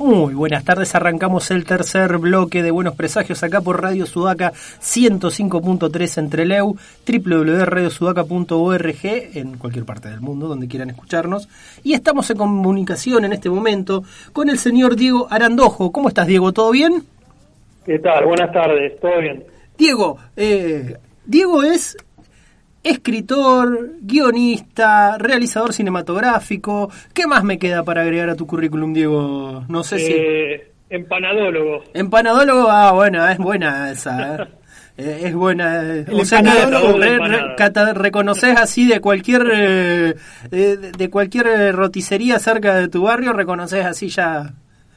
Muy buenas tardes, arrancamos el tercer bloque de Buenos Presagios acá por Radio Sudaca 105.3 en Trelew, www.radiosudaca.org en cualquier parte del mundo donde quieran escucharnos. Y estamos en comunicación en este momento con el señor Diego Arandojo. ¿Cómo estás, Diego? ¿Todo bien? ¿Qué tal? Buenas tardes, ¿todo bien? Diego, Diego es escritor, guionista, realizador cinematográfico. ¿Qué más me queda para agregar a tu currículum, Diego? No sé si... Empanadólogo. Empanadólogo, bueno, es buena esa. Es buena. O sea, reconoces así de cualquier roticería cerca de tu barrio, reconoces así ya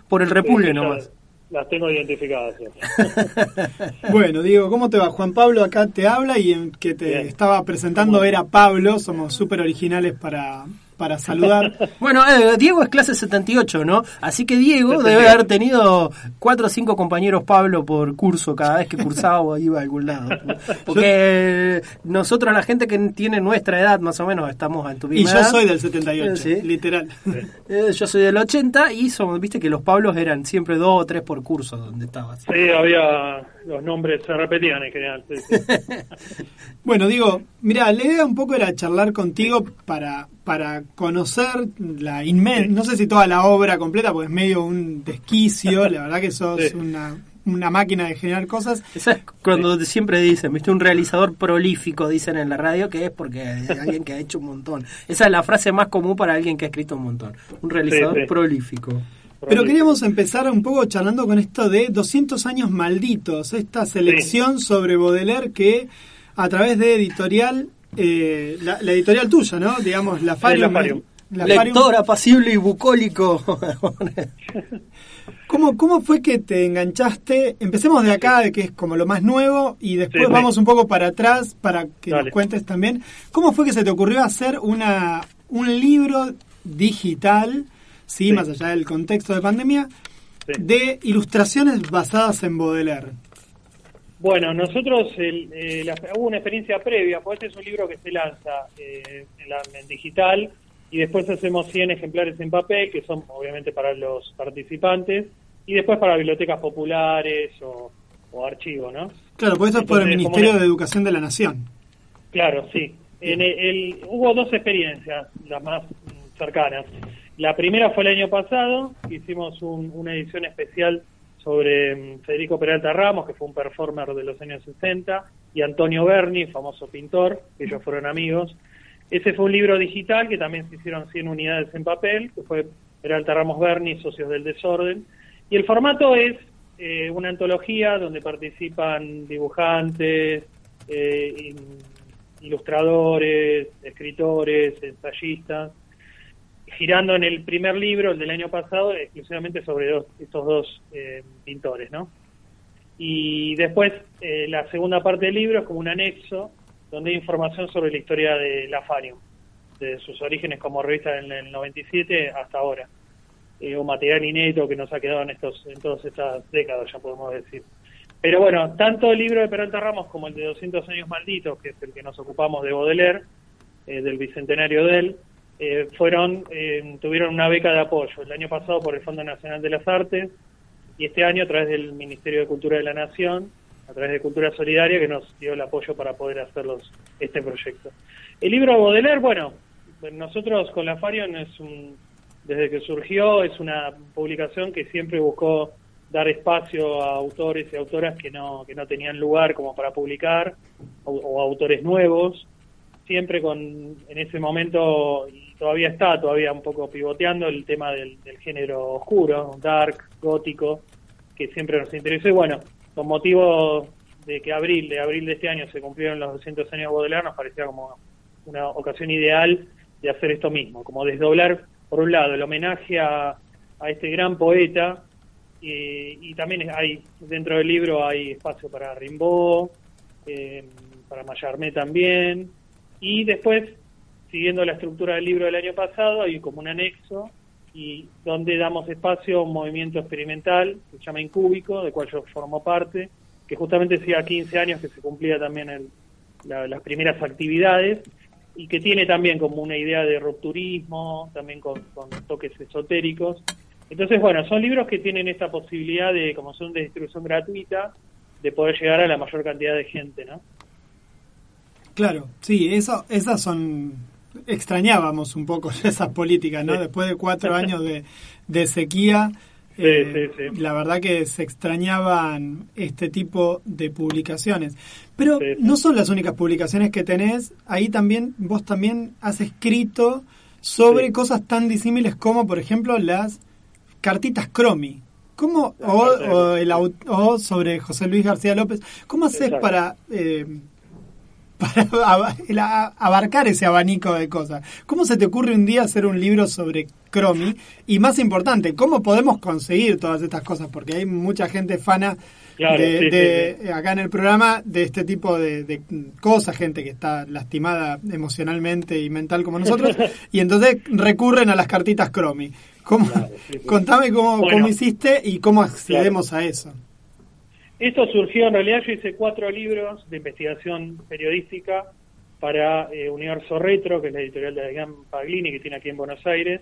por el repulgue nomás. Las tengo identificadas. ¿Sí? Bueno, Diego, ¿cómo te va? Juan Pablo acá te habla y el que te estaba presentando era Pablo. Somos súper originales para saludar. Bueno, Diego es clase 78, ¿no? Así que Diego 78. Debe haber tenido 4 o 5 compañeros Pablo por curso cada vez que cursaba o iba a algún lado. Porque nosotros, la gente que tiene nuestra edad, más o menos, estamos en tu misma edad. Y yo soy del 78, ¿sí? Literal. Yo soy del 80 y viste que los Pablos eran siempre 2 o 3 por curso donde estabas. Sí, había... Los nombres se repetían en general. Sí. Bueno, Diego, mira, la idea un poco era charlar contigo para conocer la no sé si toda la obra completa, porque es medio un desquicio, la verdad que sos una máquina de generar cosas. Esa es cuando siempre dicen, viste, un realizador prolífico, dicen en la radio, que es porque hay alguien que ha hecho un montón. Esa es la frase más común para alguien que ha escrito un montón. Un realizador prolífico. Pero queríamos empezar un poco charlando con esto de 200 años malditos, esta selección sobre Baudelaire que a través de editorial, la editorial tuya, ¿no? Digamos, la Farium. Lector apacible y bucólico. ¿Cómo fue que te enganchaste? Empecemos de acá, que es como lo más nuevo, y después vamos un poco para atrás para que nos cuentes también. ¿Cómo fue que se te ocurrió hacer un libro digital, sí, más allá del contexto de pandemia, de ilustraciones basadas en Baudelaire? Bueno, nosotros hubo una experiencia previa, pues este es un libro que se lanza en digital y después hacemos 100 ejemplares en papel, que son obviamente para los participantes, y después para bibliotecas populares o archivos, ¿no? Claro, pues eso es por el Ministerio de Educación de la Nación. Claro, sí. Hubo 2 experiencias, las más cercanas. La primera fue el año pasado, hicimos una edición especial sobre Federico Peralta Ramos, que fue un performer de los años 60, y Antonio Berni, famoso pintor, que ellos fueron amigos. Ese fue un libro digital que también se hicieron 100 unidades en papel, que fue Peralta Ramos Berni, Socios del Desorden. Y el formato es una antología donde participan dibujantes, ilustradores, escritores, ensayistas, girando en el primer libro, el del año pasado, exclusivamente sobre estos 2 pintores, ¿no? Y después la segunda parte del libro es como un anexo donde hay información sobre la historia de la Farium, de sus orígenes como revista en el 97 hasta ahora. Un material inédito que nos ha quedado en todas estas décadas, ya podemos decir. Pero bueno, tanto el libro de Peralta Ramos como el de 200 años malditos, que es el que nos ocupamos de Baudelaire, del bicentenario de él, tuvieron una beca de apoyo el año pasado por el Fondo Nacional de las Artes y este año a través del Ministerio de Cultura de la Nación, a través de Cultura Solidaria, que nos dio el apoyo para poder hacer este proyecto. El libro de Baudelaire, bueno, nosotros con la Farium desde que surgió es una publicación que siempre buscó dar espacio a autores y autoras que no tenían lugar como para publicar o autores nuevos, siempre en ese momento, y todavía un poco pivoteando el tema del género oscuro, dark, gótico, que siempre nos interesó. Y bueno, con motivo de que abril de este año se cumplieron los 200 años de Baudelaire, nos parecía como una ocasión ideal de hacer esto mismo, como desdoblar, por un lado, el homenaje a este gran poeta, y también dentro del libro hay espacio para Rimbaud, para Mallarmé también, y después, siguiendo la estructura del libro del año pasado, hay como un anexo, y donde damos espacio a un movimiento experimental que se llama Incúbico, del cual yo formo parte, que justamente hacía 15 años que se cumplía también las primeras actividades, y que tiene también como una idea de rupturismo, también con toques esotéricos, Entonces, bueno, son libros que tienen esta posibilidad de, como son de distribución gratuita, de poder llegar a la mayor cantidad de gente, ¿no? Claro, sí, esas son... Extrañábamos un poco esas políticas, ¿no? Sí. Después de 4 años de sequía, sí. La verdad que se extrañaban este tipo de publicaciones. Pero no son las únicas publicaciones que tenés, ahí también, vos también has escrito sobre cosas tan disímiles como, por ejemplo, las cartitas Cromi. ¿Cómo, o sobre José Luis García López, ¿cómo haces para abarcar ese abanico de cosas? ¿Cómo se te ocurre un día hacer un libro sobre Cromi? Y más importante, ¿cómo podemos conseguir todas estas cosas? Porque hay mucha gente fana acá en el programa de este tipo de cosas, gente que está lastimada emocionalmente y mental como nosotros, y entonces recurren a las cartitas Cromi. Contame cómo hiciste y cómo accedemos a eso. Esto surgió, en realidad yo hice 4 libros de investigación periodística para Universo Retro, que es la editorial de Adrián Paglini, que tiene aquí en Buenos Aires.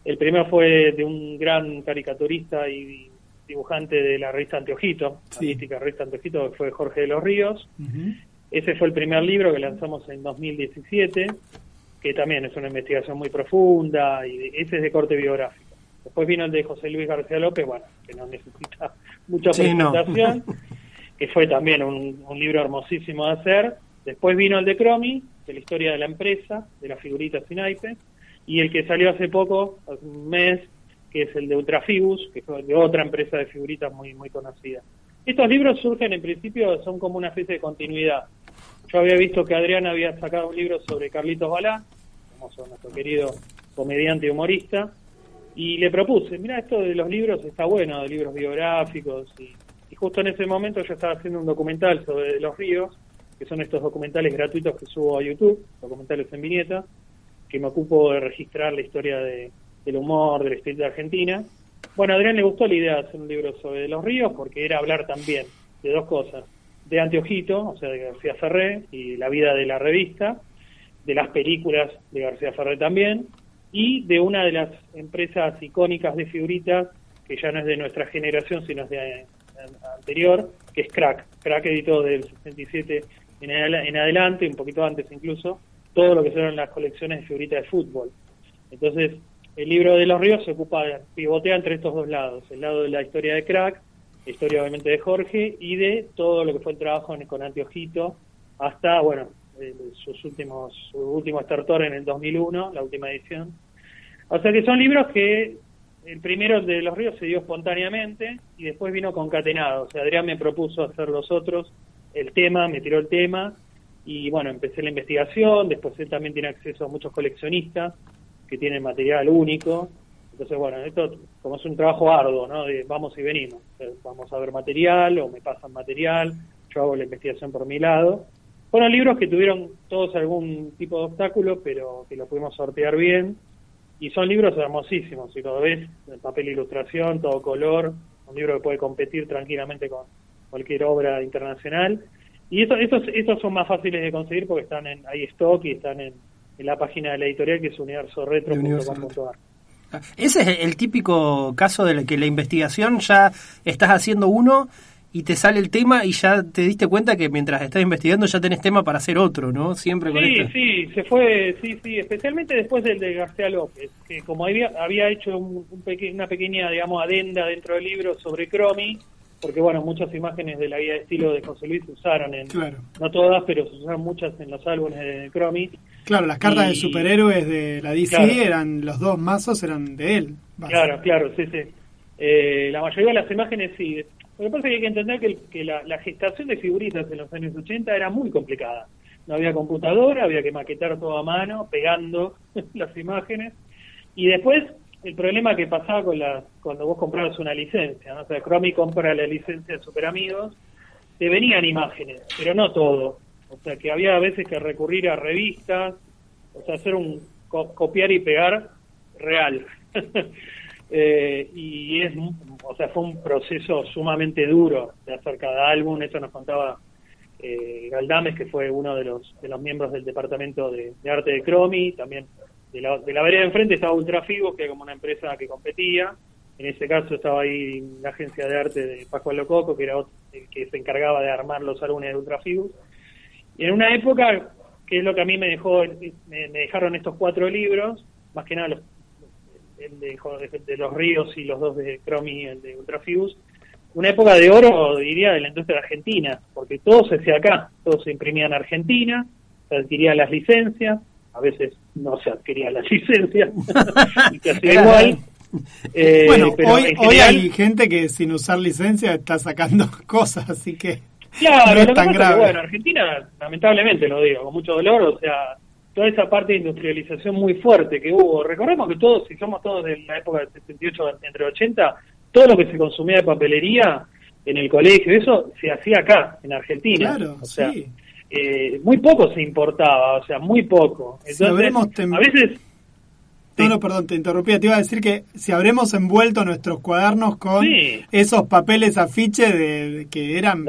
El primero fue de un gran caricaturista y dibujante de la revista Anteojito, la mítica revista Anteojito, que fue Jorge de los Ríos. Uh-huh. Ese fue el primer libro que lanzamos en 2017, que también es una investigación muy profunda, y ese es de corte biográfico. Después vino el de José Luis García López, bueno, que no necesita mucha presentación, que fue también un libro hermosísimo de hacer. Después vino el de Cromi, de la historia de la empresa, de las figuritas sin naipes, y el que salió hace poco, hace un mes, que es el de Ultrafibus, que fue de otra empresa de figuritas muy, muy conocida. Estos libros surgen, en principio, son como una especie de continuidad. Yo había visto que Adrián había sacado un libro sobre Carlitos Balá, famoso nuestro querido comediante y humorista, y le propuse, mira, esto de los libros está bueno, de libros biográficos, y justo en ese momento yo estaba haciendo un documental sobre Los Ríos, que son estos documentales gratuitos que subo a YouTube, documentales en viñeta, que me ocupo de registrar la historia del humor, de la historia de Argentina. Bueno, a Adrián le gustó la idea de hacer un libro sobre Los Ríos, porque era hablar también de 2 cosas, de Anteojito, o sea, de García Ferré, y la vida de la revista, de las películas de García Ferré también, y de una de las empresas icónicas de figuritas, que ya no es de nuestra generación, sino es de anterior, que es Crack. Crack editó del 67 en adelante, un poquito antes incluso, todo lo que son las colecciones de figuritas de fútbol. Entonces, el libro de Los Ríos se pivotea entre estos 2 lados, el lado de la historia de Crack, la historia obviamente de Jorge, y de todo lo que fue el trabajo con Anteojito, hasta, bueno, su último estertor en el 2001, la última edición. O sea que son libros que el primero de Los Ríos se dio espontáneamente y después vino concatenado. O sea, Adrián me propuso hacer los otros, me tiró el tema, y bueno, empecé la investigación. Después él también tiene acceso a muchos coleccionistas que tienen material único. Entonces, bueno, esto como es un trabajo arduo, ¿no? De vamos y venimos. O sea, vamos a ver material o me pasan material, yo hago la investigación por mi lado. Fueron libros que tuvieron todos algún tipo de obstáculo, pero que lo pudimos sortear bien. Y son libros hermosísimos, si lo ves, en papel ilustración, todo color, un libro que puede competir tranquilamente con cualquier obra internacional. Y estos son más fáciles de conseguir porque están hay stock y están en la página de la editorial, que es universoretro.com.ar. Ese es el típico caso de que la investigación ya estás haciendo uno y te sale el tema y ya te diste cuenta que mientras estás investigando ya tenés tema para hacer otro, ¿no? Siempre con esto. Sí, se fue, especialmente después del de García López, que como había hecho una pequeña, digamos, adenda dentro del libro sobre Cromi, porque bueno, muchas imágenes de la guía de estilo de José Luis se usaron no todas, pero se usaron muchas en los álbumes de Cromi. Claro, las cartas de superhéroes de la DC eran, los 2 mazos eran de él. Claro, sí. La mayoría de las imágenes sí. Lo que pasa es que hay que entender que la gestación de figuritas en los años 80 era muy complicada. No había computadora, había que maquetar todo a mano, pegando las imágenes. Y después, el problema que pasaba cuando vos comprabas una licencia, ¿no? O sea, Cromi compra la licencia de Super Amigos, te venían imágenes, pero no todo. O sea, que había a veces que recurrir a revistas, o sea, hacer un copiar y pegar real. Y fue un proceso sumamente duro de hacer cada álbum. Eso nos contaba Galdames, que fue uno de los miembros del departamento de arte de Cromi. También de la vereda de enfrente estaba Ultrafibus, que era como una empresa que competía, En ese caso estaba ahí la agencia de arte de Pascual Lococo, que era el que se encargaba de armar los álbumes de Ultrafibus. Y en una época, que es lo que a mí me dejaron estos 4 libros, más que nada el de Los Ríos y los 2 de Cromi y el de Ultrafibus, una época de oro, diría, de la industria argentina, porque todo se hacía acá, todo se imprimía en Argentina, se adquirían las licencias, a veces no se adquirían las licencias, y que hacía igual. Bueno, pero hoy general, hay gente que sin usar licencia está sacando cosas, así que claro, no es lo que tan pasa grave. es que, bueno, Argentina, lamentablemente lo digo, con mucho dolor, o sea, toda esa parte de industrialización muy fuerte que hubo, recordemos que todos, si somos todos de la época del 78 entre 80, todo lo que se consumía de papelería en el colegio, eso se hacía acá, en Argentina. Claro, o sea, sí. Muy poco se importaba, o sea, muy poco. Entonces, a veces... No, perdón, te interrumpía. Te iba a decir que si habremos envuelto nuestros cuadernos con esos papeles afiche que eran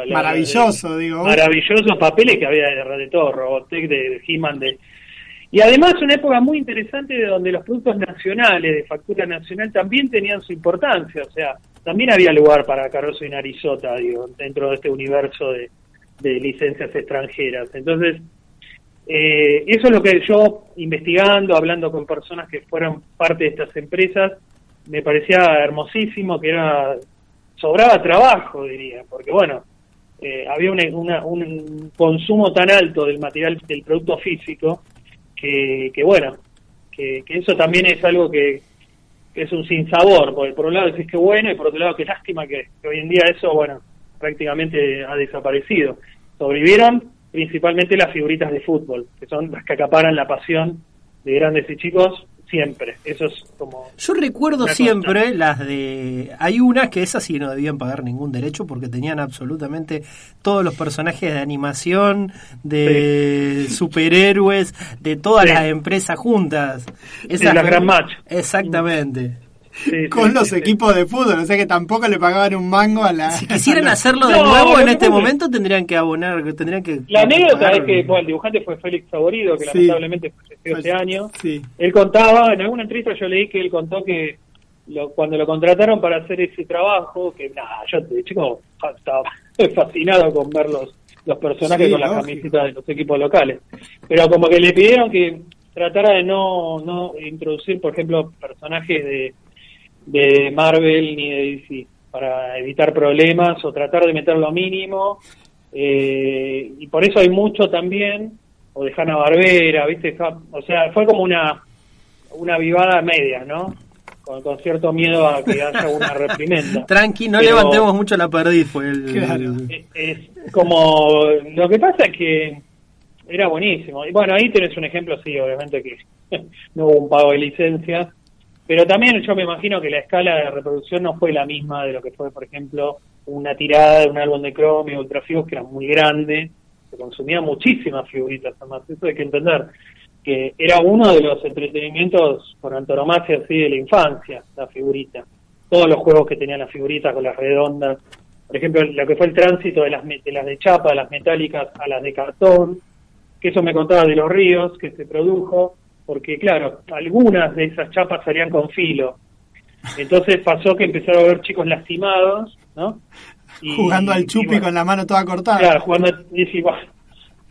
maravillosos, digo. Maravillosos papeles que había de todo, Robotech, de He-Man, y además una época muy interesante de donde los productos nacionales, de factura nacional, también tenían su importancia, o sea, también había lugar para Caroso y Narizota, digo, dentro de este universo de licencias extranjeras. Entonces, eso es lo que yo, investigando, hablando con personas que fueron parte de estas empresas, me parecía hermosísimo, que sobraba trabajo, diría, porque bueno, había un consumo tan alto del material, del producto físico, que bueno, que eso también es algo que es un sinsabor, porque por un lado decís que bueno, y por otro lado que lástima que hoy en día eso, bueno, prácticamente ha desaparecido. Sobrevivieron principalmente las figuritas de fútbol, que son las que acaparan la pasión de grandes y chicos siempre. Eso es como... Yo recuerdo siempre las de... Hay unas que esas sí no debían pagar ningún derecho porque tenían absolutamente todos los personajes de animación, de superhéroes, de todas las empresas juntas. Esas la Gran Match. Exactamente. Con los equipos de fútbol, o sea que tampoco le pagaban un mango a la... Si quisieran hacerlo de nuevo en este momento tendrían que abonar, tendrían que... La anécdota es que el dibujante fue Félix Saborido, que lamentablemente falleció ese año. Sí. Él contaba, en alguna entrevista yo leí que él contó que cuando lo contrataron para hacer ese trabajo, que yo de chico estaba fascinado con ver los personajes con las camisetas de los equipos locales, pero como que le pidieron que tratara de no introducir, por ejemplo, personajes de Marvel ni de DC para evitar problemas o tratar de meter lo mínimo, y por eso hay mucho también, o de Hanna-Barbera, ¿viste? O sea, fue como una vivada media, ¿no? Con cierto miedo a que haya una reprimenda. Tranqui, no levantemos mucho la perdiz, Claro. Es como... Lo que pasa es que era buenísimo. Y bueno, ahí tenés un ejemplo, sí, obviamente que no hubo un pago de licencias, pero también yo me imagino que la escala de reproducción no fue la misma de lo que fue, por ejemplo, una tirada de un álbum de Cromi o Ultrafibus, que era muy grande, se consumía muchísimas figuritas, además, eso hay que entender, que era uno de los entretenimientos por antonomasia así de la infancia, la figurita. Todos los juegos que tenían las figuritas con las redondas, por ejemplo, lo que fue el tránsito de las de chapa, de las metálicas a las de cartón, que eso me contaba de Los Ríos, que se produjo, porque claro, algunas de esas chapas salían con filo. Entonces pasó que empezaron a ver chicos lastimados, ¿no? Jugando al chupi con la mano toda cortada. Claro, jugando, y bueno,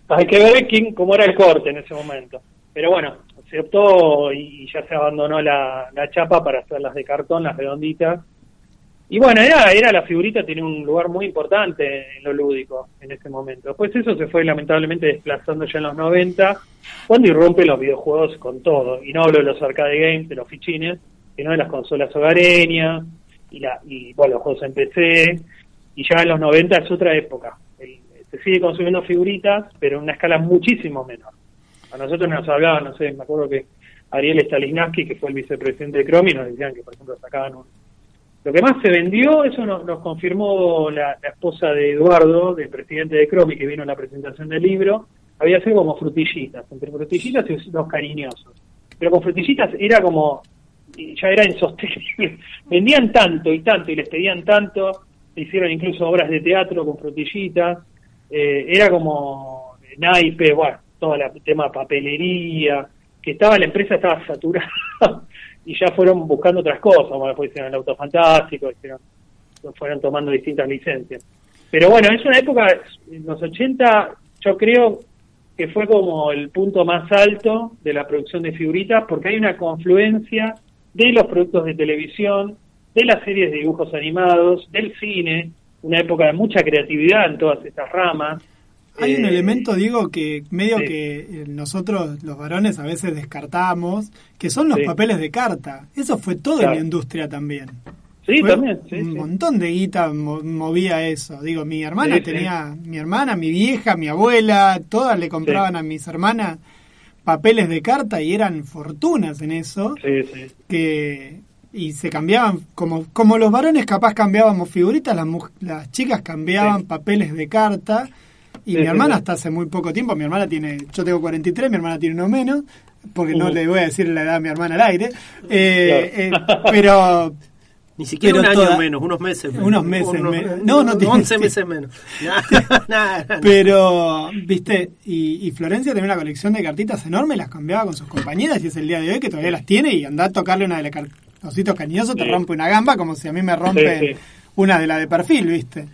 hay que ver cómo era el corte en ese momento. Pero bueno, se optó y ya se abandonó la chapa para hacer las de cartón, las redonditas. Y bueno, era la figurita, tenía un lugar muy importante en lo lúdico en ese momento. Después eso se fue lamentablemente desplazando ya en los 90, cuando irrumpen los videojuegos con todo. Y no hablo de los arcade games, de los fichines, sino de las consolas hogareñas, y bueno, los juegos en PC. Y ya en los 90 es otra época. Se sigue consumiendo figuritas, pero en una escala muchísimo menor. A nosotros nos hablaban, no sé, me acuerdo que Ariel Stalinsky, que fue el vicepresidente de Cromi, nos decían que, por ejemplo, sacaban Lo que más se vendió, eso nos confirmó la esposa de Eduardo, del presidente de Cromi, que vino a la presentación del libro, había sido como frutillitas, entre frutillitas y los cariñosos. Pero con frutillitas era como, ya era insostenible. Vendían tanto y les pedían tanto, se hicieron incluso obras de teatro con frutillitas, era como naipe, bueno, todo el tema papelería, que la empresa estaba saturada y ya fueron buscando otras cosas, como después hicieron el Auto Fantástico, fueron tomando distintas licencias. Pero bueno, es una época, en los 80, yo creo que fue como el punto más alto de la producción de figuritas, porque hay una confluencia de los productos de televisión, de las series de dibujos animados, del cine, una época de mucha creatividad en todas estas ramas. Hay un elemento, Diego, que medio que nosotros los varones a veces descartamos, que son los papeles de carta. Eso fue todo en la industria también. Sí, fue también. Un montón de guita movía eso. Digo, mi hermana mi hermana, mi vieja, mi abuela, todas le compraban a mis hermanas papeles de carta y eran fortunas en eso. Y se cambiaban, como los varones capaz cambiábamos figuritas, las chicas cambiaban papeles de carta. Y mi hermana hasta hace muy poco tiempo, yo tengo 43, mi hermana tiene uno menos, porque no le voy a decir la edad a mi hermana al aire, pero... Ni siquiera un año menos, unos meses menos. Unos meses menos. No 11 meses menos. Pero, viste, y Florencia tenía una colección de cartitas enormes, las cambiaba con sus compañeras, y es el día de hoy que todavía las tiene, y anda a tocarle una de las ositos cariñosos, te rompe una gamba, como si a mí me rompen una de la de perfil, viste.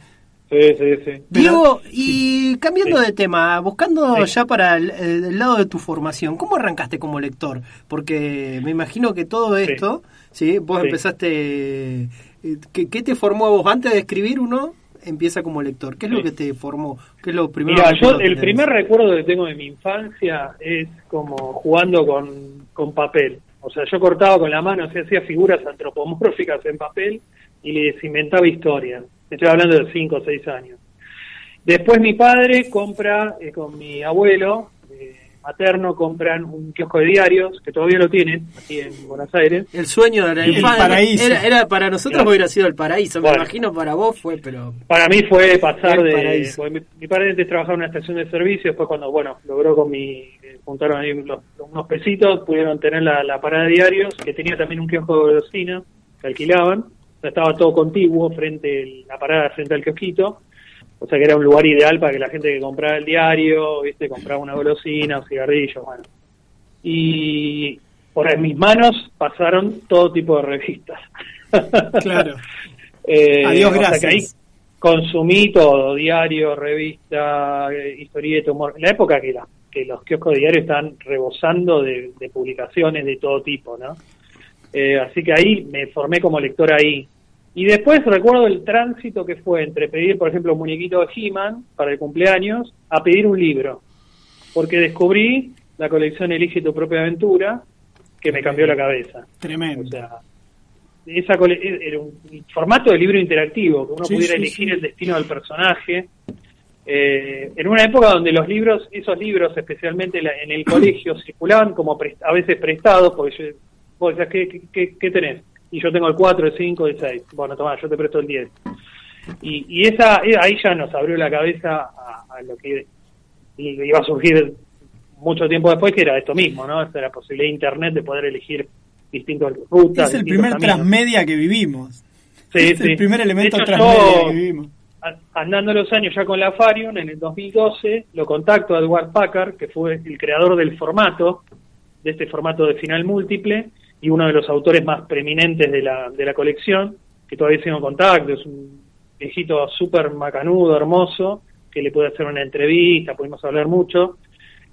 Sí. Diego, y cambiando de tema, buscando ya para el lado de tu formación, ¿cómo arrancaste como lector? Porque me imagino que todo esto, vos empezaste, ¿qué te formó a vos? Antes de escribir uno, empieza como lector. ¿Qué es lo que te formó? ¿Qué es lo primero? Mira, el primer recuerdo que tengo de mi infancia es como jugando con papel. O sea, yo cortaba con la mano, hacía figuras antropomórficas en papel y les inventaba historias. Estoy hablando de 5 o 6 años. Después mi padre compra, con mi abuelo materno, compran un kiosco de diarios, que todavía lo tienen, aquí en Buenos Aires. El sueño de la infancia. El paraíso. Era para nosotros hubiera sido el paraíso, me imagino para vos fue, pero... Para mí fue pasar de... Mi padre antes trabajaba en una estación de servicio, después cuando, logró juntaron ahí unos pesitos, pudieron tener la parada de diarios, que tenía también un kiosco de golosina, que alquilaban. O sea, estaba todo contiguo la parada frente al kiosquito, o sea que era un lugar ideal para que la gente que compraba el diario, compraba una golosina, un cigarrillo, y por mis manos pasaron todo tipo de revistas. Claro. Adiós, gracias. O sea que ahí consumí todo, diario, revista, historieta, humor. En la época que los kioscos de diario estaban rebosando de publicaciones de todo tipo, ¿no? Así que ahí me formé como lector ahí. Y después recuerdo el tránsito que fue entre pedir, por ejemplo, un muñequito de He-Man para el cumpleaños, a pedir un libro. Porque descubrí la colección Elige tu propia aventura, que me cambió la cabeza. Tremendo. O sea, era un formato de libro interactivo, que uno pudiera elegir el destino del personaje. En una época donde esos libros, especialmente en el colegio, circulaban como a veces prestados, porque vos decías, ¿qué tenés? Y yo tengo el 4, el 5, el 6. Bueno, tomá, yo te presto el 10. Y ahí ya nos abrió la cabeza a lo que iba a surgir mucho tiempo después, que era esto mismo, ¿no? Esta la posibilidad de Internet de poder elegir distintas rutas. Es el primer transmedia que vivimos. Sí, es el primer elemento transmedia que vivimos. Andando los años ya con la Farion, en el 2012, lo contacto a Edward Packard, que fue el creador del formato, de este formato de final múltiple, y uno de los autores más preeminentes de la colección, que todavía sigo en contacto, es un viejito súper macanudo, hermoso, que le pude hacer una entrevista, pudimos hablar mucho,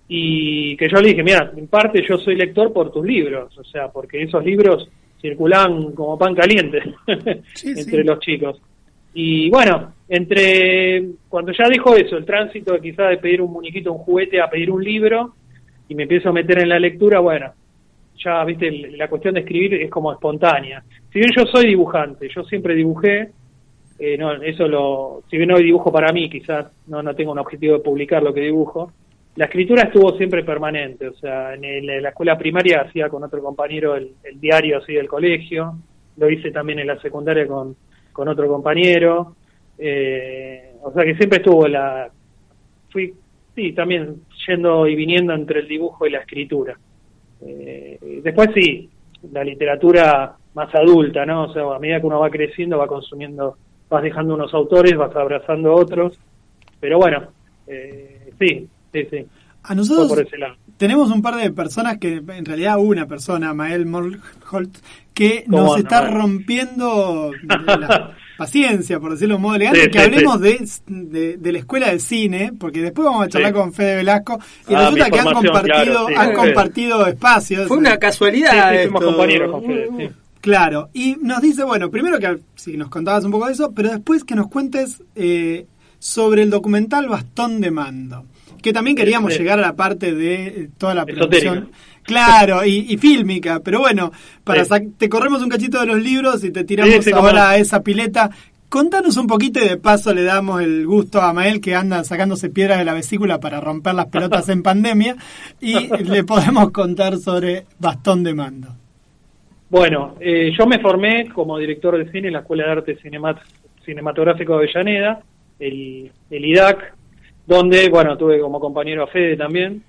y que yo le dije, mira, en parte yo soy lector por tus libros, o sea, porque esos libros circulaban como pan caliente entre los chicos. Y bueno, cuando ya dijo eso, el tránsito quizás de pedir un muñequito, un juguete, a pedir un libro, y me empiezo a meter en la lectura, bueno, ya, viste, la cuestión de escribir es como espontánea. Si bien yo soy dibujante, yo siempre dibujé, si bien hoy dibujo para mí, quizás no tengo un objetivo de publicar lo que dibujo, la escritura estuvo siempre permanente. O sea, en la escuela primaria hacía con otro compañero el diario así del colegio, lo hice también en la secundaria con otro compañero, o sea que siempre estuvo fui también yendo y viniendo entre el dibujo y la escritura. Después sí, la literatura más adulta, ¿no? O sea, a medida que uno va creciendo, va consumiendo, vas dejando unos autores, vas abrazando otros, pero bueno, sí. A nosotros, por ese lado. tenemos un par de personas que, en realidad una persona, Mael Molholt, que nos está rompiendo la paciencia, por decirlo de un modo elegante, que hablemos de la escuela de cine, porque después vamos a charlar con Fede Velasco, y resulta que han compartido espacios. Fue una casualidad. Fuimos compañeros con Fede, Claro, y nos dice, bueno, primero que si nos contabas un poco de eso, pero después que nos cuentes sobre el documental Bastón de Mando, que también queríamos llegar a la parte de toda la producción. Claro, y fílmica, pero bueno, te corremos un cachito de los libros y te tiramos ahora a esa pileta. Contanos un poquito y de paso le damos el gusto a Mael, que anda sacándose piedras de la vesícula para romper las pelotas en pandemia, y le podemos contar sobre Bastón de Mando. Bueno, yo me formé como director de cine en la Escuela de Arte Cinematográfico de Avellaneda, el IDAC, donde, bueno, tuve como compañero a Fede también.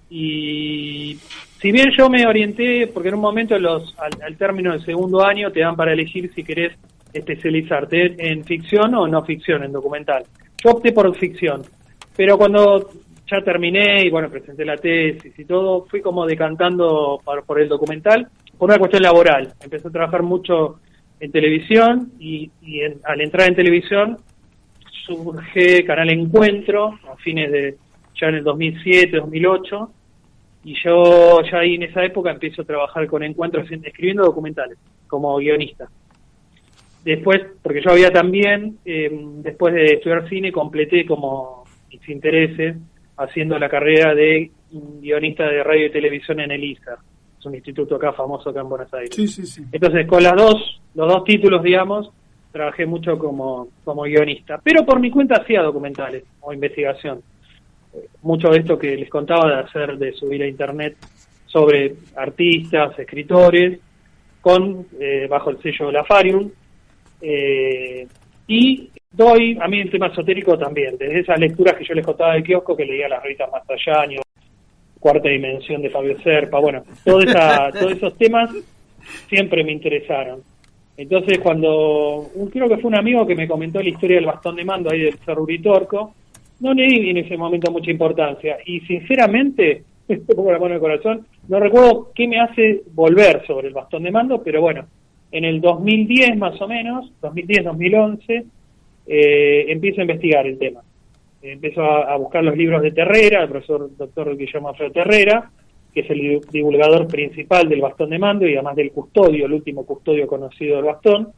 Y si bien yo me orienté, porque en un momento al término del segundo año te dan para elegir si querés especializarte en ficción o no ficción, en documental. Yo opté por ficción, pero cuando ya terminé y bueno, presenté la tesis y todo, fui como decantando por el documental por una cuestión laboral. Empecé a trabajar mucho en televisión y al entrar en televisión surge Canal Encuentro a fines de ya en el 2007, 2008, y yo ya ahí en esa época empiezo a trabajar con Encuentro escribiendo documentales como guionista. Después, porque yo había también, después de estudiar cine, completé como mis intereses haciendo la carrera de guionista de radio y televisión en el ISER. Es un instituto acá famoso acá en Buenos Aires. Sí. Entonces, con los dos títulos, digamos, trabajé mucho como guionista, pero por mi cuenta hacía documentales o investigación. Mucho de esto que les contaba de subir a internet sobre artistas, escritores, bajo el sello de la Farium, y doy, a mí el tema esotérico también, desde esas lecturas que yo les contaba del kiosco, que leía las revistas Masallaño, Cuarta Dimensión de Fabio Serpa, bueno, todos esos temas siempre me interesaron. Entonces creo que fue un amigo que me comentó la historia del Bastón de Mando ahí del Cerro Uritorco, no le di en ese momento mucha importancia, y sinceramente, pongo la mano en el corazón, no recuerdo qué me hace volver sobre el Bastón de Mando, pero bueno, en el 2010 más o menos, 2010-2011, empiezo a investigar el tema. Empiezo a buscar los libros de Terrera, el profesor doctor Guillermo Alfredo Terrera, que es el divulgador principal del Bastón de Mando y además del custodio, el último custodio conocido del bastón.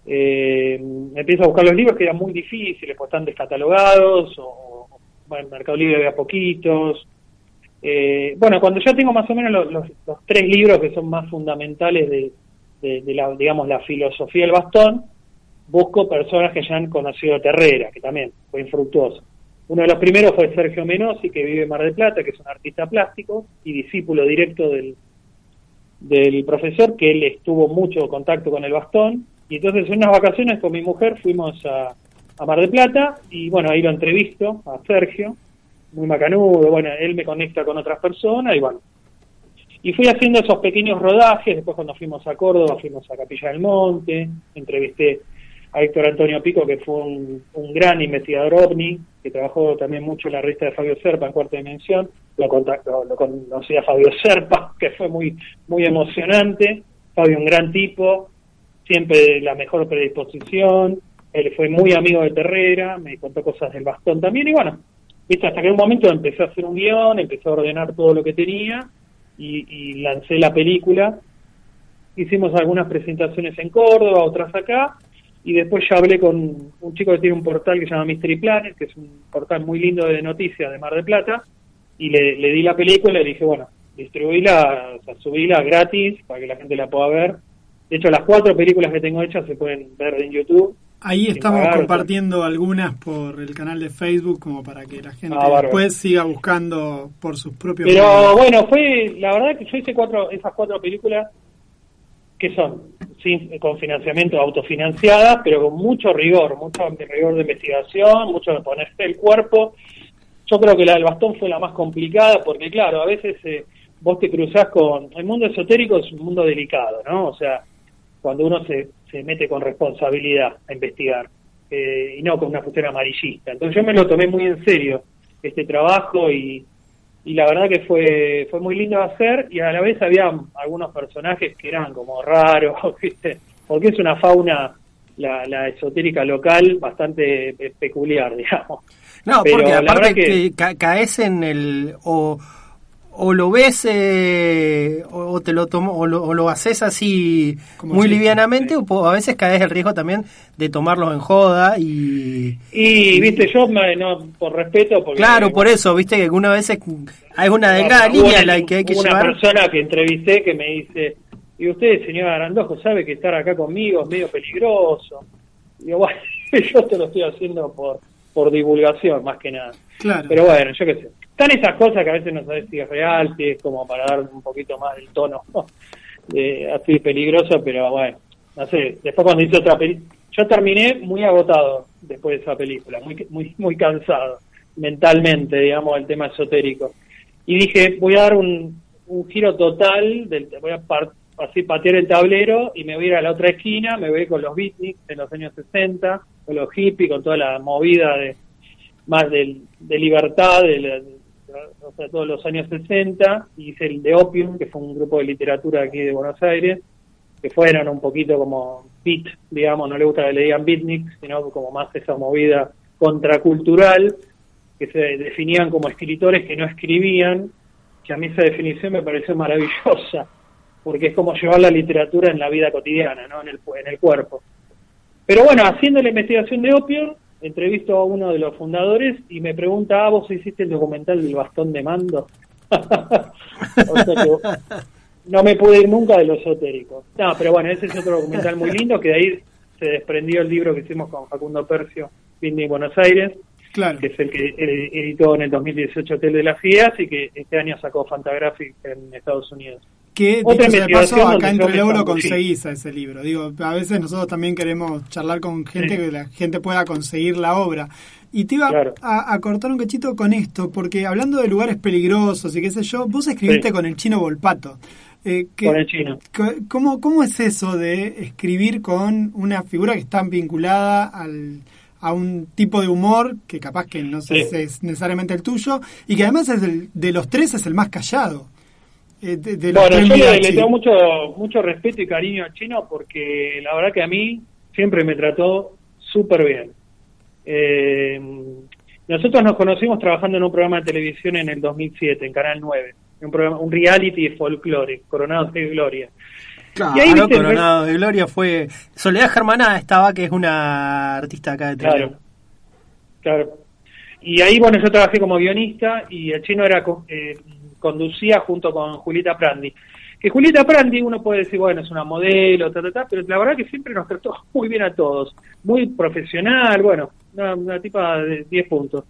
Empiezo a buscar los libros que eran muy difíciles, pues están descatalogados, o bueno, en Mercado Libre había poquitos. Bueno, cuando ya tengo más o menos los 3 libros que son más fundamentales de la, digamos, la filosofía del bastón, busco personas que ya han conocido a Terrera, que también fue infructuoso. Uno de los primeros fue Sergio Menossi, que vive en Mar del Plata, que es un artista plástico y discípulo directo del profesor, que él estuvo mucho contacto con el bastón. Y entonces en unas vacaciones con mi mujer fuimos a Mar del Plata y bueno, ahí lo entrevisto a Sergio, muy macanudo, bueno, él me conecta con otras personas y bueno. Y fui haciendo esos pequeños rodajes, después cuando fuimos a Córdoba, fuimos a Capilla del Monte, entrevisté a Héctor Antonio Pico, que fue un gran investigador ovni, que trabajó también mucho en la revista de Fabio Serpa en Cuarta Dimensión, lo conocí a Fabio Serpa, que fue muy, muy emocionante. Fabio un gran tipo, siempre la mejor predisposición, él fue muy amigo de Terrera, me contó cosas del bastón también, y bueno, hasta que en un momento empecé a hacer un guión, empecé a ordenar todo lo que tenía, y lancé la película. Hicimos algunas presentaciones en Córdoba, otras acá, y después ya hablé con un chico que tiene un portal que se llama Mystery Planet, que es un portal muy lindo de noticias de Mar del Plata, y le di la película y le dije, bueno, distribuíla, o sea, subíla gratis para que la gente la pueda ver. De hecho, las 4 películas que tengo hechas se pueden ver en YouTube. Ahí estamos compartiendo algunas por el canal de Facebook como para que la gente después siga buscando por sus propios Pero medios. bueno, fue la verdad que yo hice esas 4 películas que son con financiamiento autofinanciadas, pero con mucho rigor de investigación, mucho de ponerse el cuerpo. Yo creo que la del bastón fue la más complicada porque claro, a veces vos te cruzás con... El mundo esotérico es un mundo delicado, ¿no? O sea, cuando uno se mete con responsabilidad a investigar, y no con una cuestión amarillista. Entonces yo me lo tomé muy en serio, este trabajo, y y la verdad que fue muy lindo de hacer, y a la vez había algunos personajes que eran como raros, ¿viste? Porque es una fauna, la esotérica local, bastante peculiar, digamos. No, pero porque la aparte verdad que caes en el... O lo ves o te lo tomo o lo haces así como muy livianamente, sí. O a veces caes el riesgo también de tomarlos en joda y viste, yo no, por respeto, porque claro, por eso, viste que algunas veces hay una delgada línea en la que hay que llevar. Una persona que entrevisté que me dice, y usted, señor Arandojo, sabe que estar acá conmigo es medio peligroso. Y digo, bueno, yo te lo estoy haciendo por divulgación, más que nada. Claro. Pero bueno, yo qué sé. Están esas cosas que a veces no sabes si es real, si es como para dar un poquito más el tono así peligroso, pero bueno, no sé. Después cuando hice otra película, yo terminé muy agotado después de esa película, muy cansado mentalmente, digamos, el tema esotérico. Y dije, voy a dar un giro total, voy a así patear el tablero y me voy a ir a la otra esquina, me voy con los beatniks en los años 60, con los hippies, con toda la movida más de libertad, o sea, todos los años 60, y hice el de Opium, que fue un grupo de literatura aquí de Buenos Aires, que fueron un poquito como beat, digamos, no le gusta que le digan beatniks, sino como más esa movida contracultural, que se definían como escritores que no escribían, que a mí esa definición me pareció maravillosa, porque es como llevar la literatura en la vida cotidiana, ¿no? En el cuerpo. Pero bueno, haciendo la investigación de Opium, entrevisto a uno de los fundadores y me pregunta, ¿vos hiciste el documental del bastón de mando? O sea que no me pude ir nunca de lo esotérico. No, pero bueno, ese es otro documental muy lindo, que de ahí se desprendió el libro que hicimos con Facundo Percio, Beatnik Buenos Aires, claro, que es el que editó en el 2018 Hotel de las Ideas y que este año sacó Fantagraphic en Estados Unidos. Que, dicho sea de paso, acá entre luego lo conseguís a ese libro. Digo, a veces nosotros también queremos charlar con gente, que la gente pueda conseguir la obra. Y te iba a cortar un cachito con esto, porque hablando de lugares peligrosos y qué sé yo, vos escribiste con el Chino Volpato. Con el Chino. ¿Cómo es eso de escribir con una figura que está vinculada a un tipo de humor que capaz que no sé si es necesariamente el tuyo, y que además es de los tres es el más callado? Bueno, yo le tengo mucho respeto y cariño al Chino, porque la verdad que a mí siempre me trató súper bien. Nosotros nos conocimos trabajando en un programa de televisión en el 2007, en Canal 9, un reality de folclore, Coronados de Gloria. Claro, y ahí, Coronado de Gloria fue... Soledad Germaná estaba, que es una artista acá de Trelew. Claro. Y ahí, bueno, yo trabajé como guionista y el Chino conducía junto con Julieta Prandi. Que Julieta Prandi, uno puede decir, bueno, es una modelo, pero la verdad que siempre nos trató muy bien a todos. Muy profesional, bueno, una tipa de 10 puntos.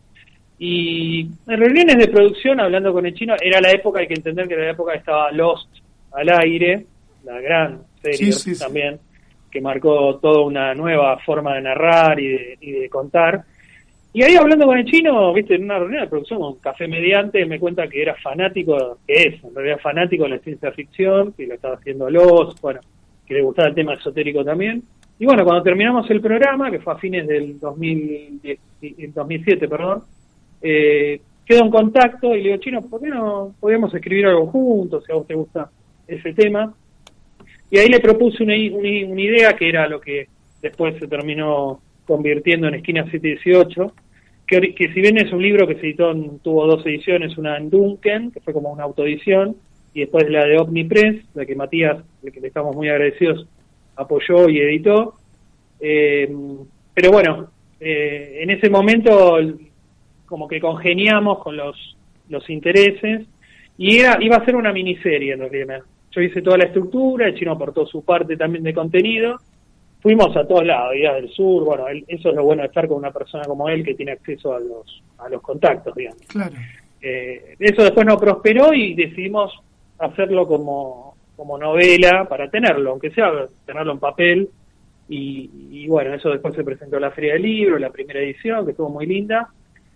Y en reuniones de producción, hablando con el Chino, era la época, hay que entender que era la época que estaba Lost al aire, la gran serie también, que marcó toda una nueva forma de narrar y de contar. Y ahí hablando con el Chino, viste, en una reunión de producción con Café Mediante, me cuenta que era fanático, en realidad fanático de la ciencia ficción, que lo estaba haciendo Lost, bueno, que le gustaba el tema esotérico también. Y bueno, cuando terminamos el programa, que fue a fines del 2007, quedó en contacto y le digo, Chino, ¿por qué no podríamos escribir algo juntos, si a vos te gusta ese tema? Y ahí le propuse una idea que era lo que después se terminó convirtiendo en Esquina 718, que si bien es un libro que se editó, tuvo 2 ediciones, una en Duncan, que fue como una autoedición, y después la de Omnipress, la que Matías, de que le estamos muy agradecidos, apoyó y editó. Pero bueno, en ese momento como que congeniamos con los intereses, y iba a ser una miniserie en realidad. Yo hice toda la estructura, el Chino aportó su parte también de contenido. Fuimos a todos lados, Días del Sur, bueno, eso es lo bueno de estar con una persona como él que tiene acceso a los contactos, digamos. Claro. Eso después no prosperó y decidimos hacerlo como novela para tenerlo, aunque sea tenerlo en papel, y bueno, eso después se presentó en la Feria del Libro, la primera edición, que estuvo muy linda,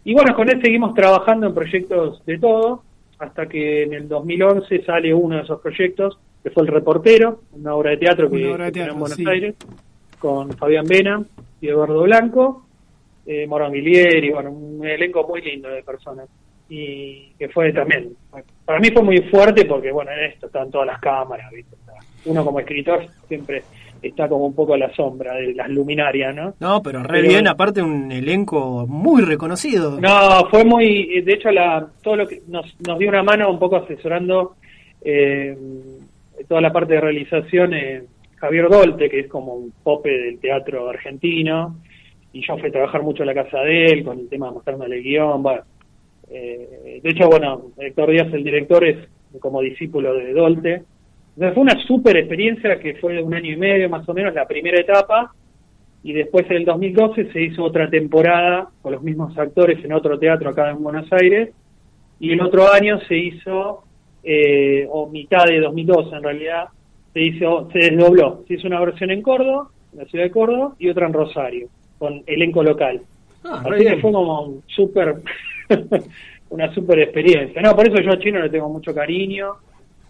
y bueno, con él seguimos trabajando en proyectos de todo, hasta que en el 2011 sale uno de esos proyectos, que fue El Reportero, una obra de teatro que en Buenos Aires, con Fabián Vena y Eduardo Blanco, Morón Guilieri, bueno, un elenco muy lindo de personas. y que fue también, para mí fue muy fuerte porque, bueno, en esto están todas las cámaras, ¿viste? Uno como escritor siempre está como un poco a la sombra de las luminarias, ¿no? No, pero bien, aparte un elenco muy reconocido. No, fue muy, de hecho todo lo que nos dio una mano un poco asesorando toda la parte de realización, Javier Dolte, que es como un pope del teatro argentino, y yo fui a trabajar mucho en la casa de él con el tema de mostrándole el guión. Bueno, de hecho, bueno, Héctor Díaz, el director, es como discípulo de Dolte. Entonces fue una súper experiencia que fue de 1 año y medio más o menos la primera etapa, y después en el 2012 se hizo otra temporada con los mismos actores en otro teatro acá en Buenos Aires, y el otro año se hizo, o mitad de 2012 en realidad, se desdobló, se hizo una versión en Córdoba, en la ciudad de Córdoba, y otra en Rosario, con elenco local. Así que fue como un una súper experiencia. No, por eso yo a Chino le tengo mucho cariño,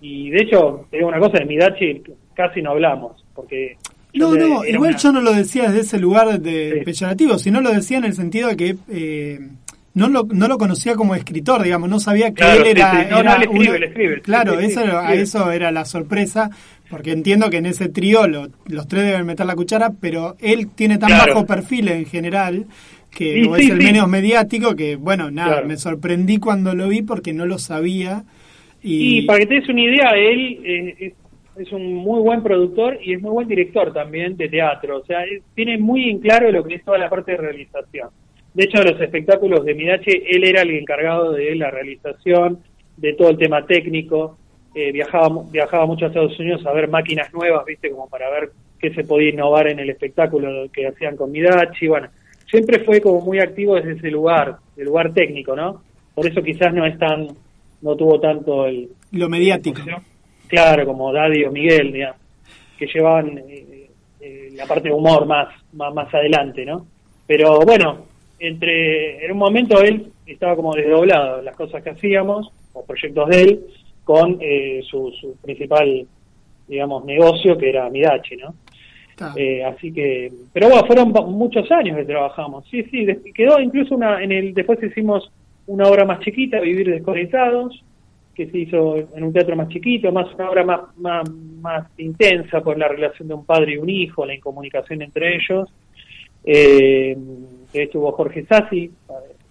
y de hecho, te digo una cosa, de Midachi casi no hablamos, porque... yo no lo decía desde ese lugar de peyorativo, sino lo decía en el sentido de que no lo conocía como escritor, digamos, no sabía que él era... Él escribe. Claro, eso era la sorpresa, porque entiendo que en ese trío los tres deben meter la cuchara, pero él tiene tan bajo perfil en general, que es el menos mediático, que bueno, me sorprendí cuando lo vi porque no lo sabía. Y para que te des una idea, él es un muy buen productor y es muy buen director también de teatro, o sea, tiene muy en claro lo que es toda la parte de realización. De hecho, de los espectáculos de Midachi, él era el encargado de la realización, de todo el tema técnico. Viajaba mucho a Estados Unidos a ver máquinas nuevas, viste, como para ver qué se podía innovar en el espectáculo que hacían con Midachi. Bueno, siempre fue como muy activo desde ese lugar, el lugar técnico, ¿no? Por eso quizás no tuvo tanto lo mediático. Claro, como Daddy o Miguel, digamos, que llevaban la parte de humor más adelante, ¿no? Pero bueno, en un momento él estaba como desdoblado las cosas que hacíamos, o proyectos de él, con su principal, digamos, negocio, que era Midachi, ¿no? Así que, pero bueno, fueron muchos años que trabajamos. Sí, quedó incluso después hicimos una obra más chiquita, Vivir Desconectados, que se hizo en un teatro más chiquito, más una obra más intensa por la relación de un padre y un hijo, la incomunicación entre ellos. Estuvo Jorge Sassi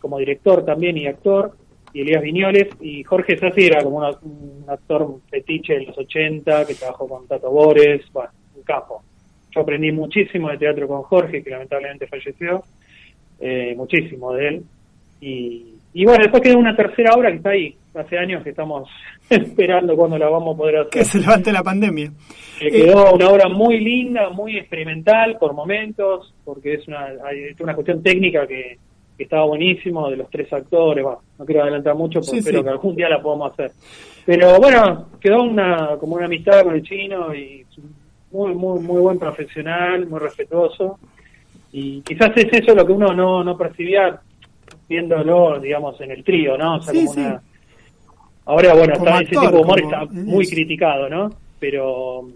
como director también y actor, y Elías Viñoles, y Jorge Sassi era como un actor fetiche de los 80, que trabajó con Tato Bores, bueno, un capo. Yo aprendí muchísimo de teatro con Jorge, que lamentablemente falleció, muchísimo de él, y bueno, después quedó una tercera obra que está ahí, hace años que estamos esperando cuando la vamos a poder hacer. Que se levante la pandemia. Quedó una obra muy linda, muy experimental por momentos, porque es una cuestión técnica que estaba buenísimo, de los 3 actores. Bueno, no quiero adelantar mucho, porque espero que algún día la podamos hacer. Pero bueno, quedó como una amistad con el Chino, y muy muy buen profesional, muy respetuoso, y quizás es eso lo que uno no percibía viéndolo, digamos, en el trío, ¿no? O sea, ahora, bueno, ese tipo de humor está muy criticado, ¿no? Pero,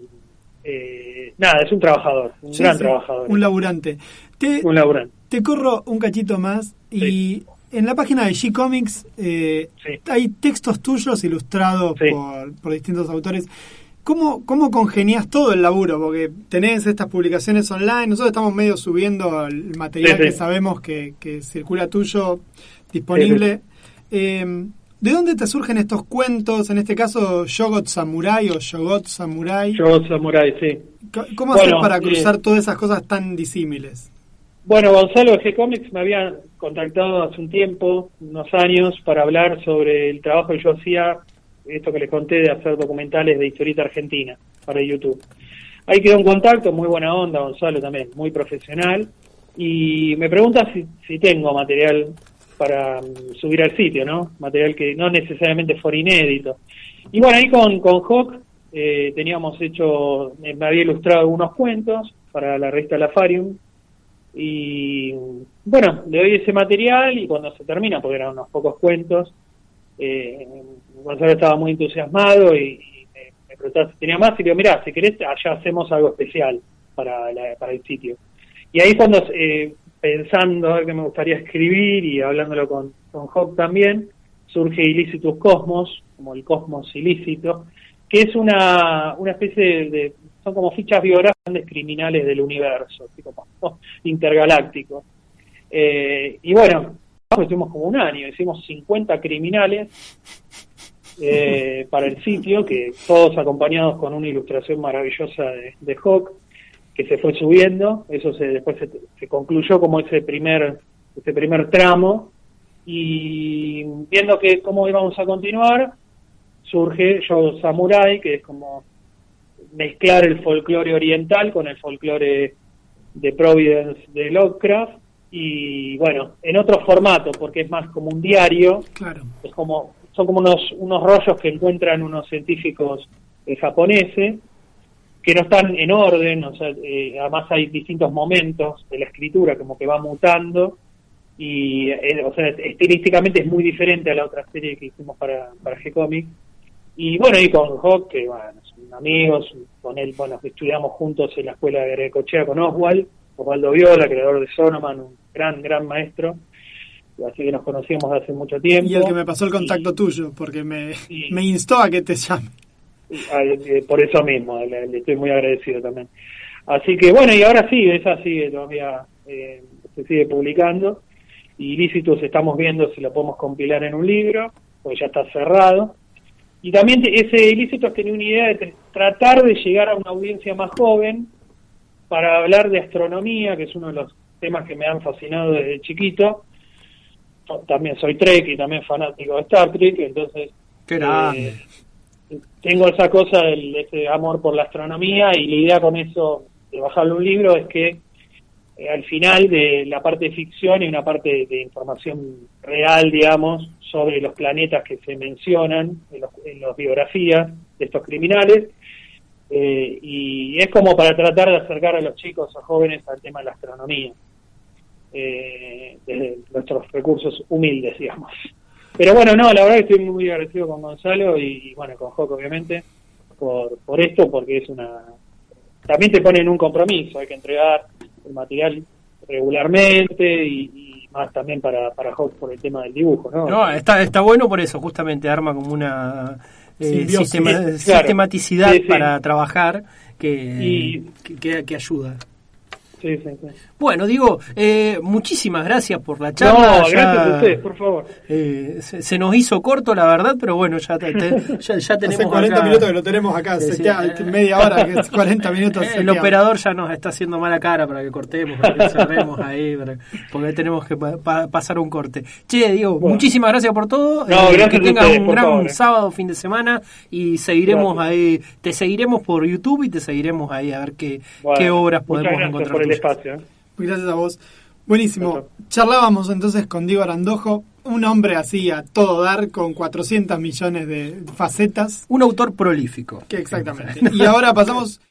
nada, es un trabajador, un gran trabajador. Un laburante. Te corro un cachito más, y en la página de G-Comics hay textos tuyos ilustrados por distintos autores. ¿Cómo congenias todo el laburo? Porque tenés estas publicaciones online, nosotros estamos medio subiendo el material que sabemos que circula tuyo, disponible. ¿De dónde te surgen estos cuentos? En este caso, Shogot Samurai o Shogot Samurai. Shogot Samurai, sí. ¿Cómo haces para cruzar todas esas cosas tan disímiles? Bueno, Gonzalo de G-Comics me había contactado hace un tiempo, unos años, para hablar sobre el trabajo que yo hacía, esto que les conté de hacer documentales de historieta argentina para YouTube. Ahí quedó un contacto, muy buena onda, Gonzalo también, muy profesional, y me pregunta si tengo material para subir al sitio, ¿no? Material que no necesariamente fuera inédito. Y bueno, ahí con Hawk teníamos me había ilustrado algunos cuentos para la revista Lafarium, y bueno, le doy ese material, y cuando se termina, porque eran unos pocos cuentos, Gonzalo estaba muy entusiasmado y me preguntaba si tenía más, y le digo, mirá, si querés, allá hacemos algo especial para el sitio. Y ahí pensando a ver qué me gustaría escribir, y hablándolo con Hawk también, surge Ilícitus Cosmos, como el cosmos ilícito, que es una especie de son como fichas biográficas de criminales del universo, así como intergalácticos. Y bueno, estuvimos como un año, hicimos 50 criminales para el sitio, que todos acompañados con una ilustración maravillosa de Hawk, que se fue subiendo. Eso después se concluyó como ese primer tramo, y viendo que cómo íbamos a continuar, surge Yo Samurai, que es como mezclar el folclore oriental con el folclore de Providence de Lovecraft, y bueno, en otro formato, porque es más como un diario. Claro. Son como unos rollos que encuentran unos científicos japoneses, que no están en orden, o sea, además hay distintos momentos de la escritura, como que va mutando, y o sea, estilísticamente es muy diferente a la otra serie que hicimos para G-Comic. Y bueno, y con Hawk, que bueno, son amigos, con él, bueno, estudiamos juntos en la escuela de Arecochea con Osvaldo Viola, creador de Sonoman, un gran maestro, así que nos conocíamos hace mucho tiempo. Y el que me pasó el contacto tuyo, porque me instó a que te llame. Por eso mismo, le estoy muy agradecido también. Así que bueno, y ahora sí, esa sigue todavía, se sigue publicando, y Ilícitos estamos viendo si lo podemos compilar en un libro, porque ya está cerrado. Y también ese Ilícitos tenía una idea de tratar de llegar a una audiencia más joven para hablar de astronomía, que es uno de los temas que me han fascinado desde chiquito. También soy Trek y también fanático de Star Trek, entonces tengo esa cosa, ese amor por la astronomía, y la idea con eso de bajarle un libro es que al final de la parte de ficción y una parte de información real, digamos, sobre los planetas que se mencionan en las biografías de estos criminales, y es como para tratar de acercar a los chicos o jóvenes al tema de la astronomía, desde nuestros recursos humildes, digamos. Pero bueno, no, la verdad que estoy muy agradecido con Gonzalo y bueno, con Joco, obviamente, por esto, porque es también te ponen un compromiso, hay que entregar el material regularmente, y más también para Hawk por el tema del dibujo, ¿no? No, está bueno por eso, justamente arma como una sistematicidad para trabajar que ayuda. Sí. Bueno, Diego, muchísimas gracias por la charla. No, gracias a ustedes, por favor. Se nos hizo corto, la verdad, pero bueno, ya tenemos hace 40 minutos que lo tenemos acá, media hora, que es 40 minutos. El operador ya nos está haciendo mala cara para que cortemos, para que cerremos ahí, porque tenemos que pasar un corte. Che, Diego, muchísimas gracias por todo. Que tengas un gran sábado, fin de semana, y seguiremos ahí, te seguiremos por YouTube y te seguiremos ahí a ver qué obras podemos encontrar. Por el espacio. Gracias a vos. Buenísimo. Charlábamos entonces con Diego Arandojo, un hombre así a todo dar, con 400 millones de facetas. Un autor prolífico. Exactamente. Y ahora pasamos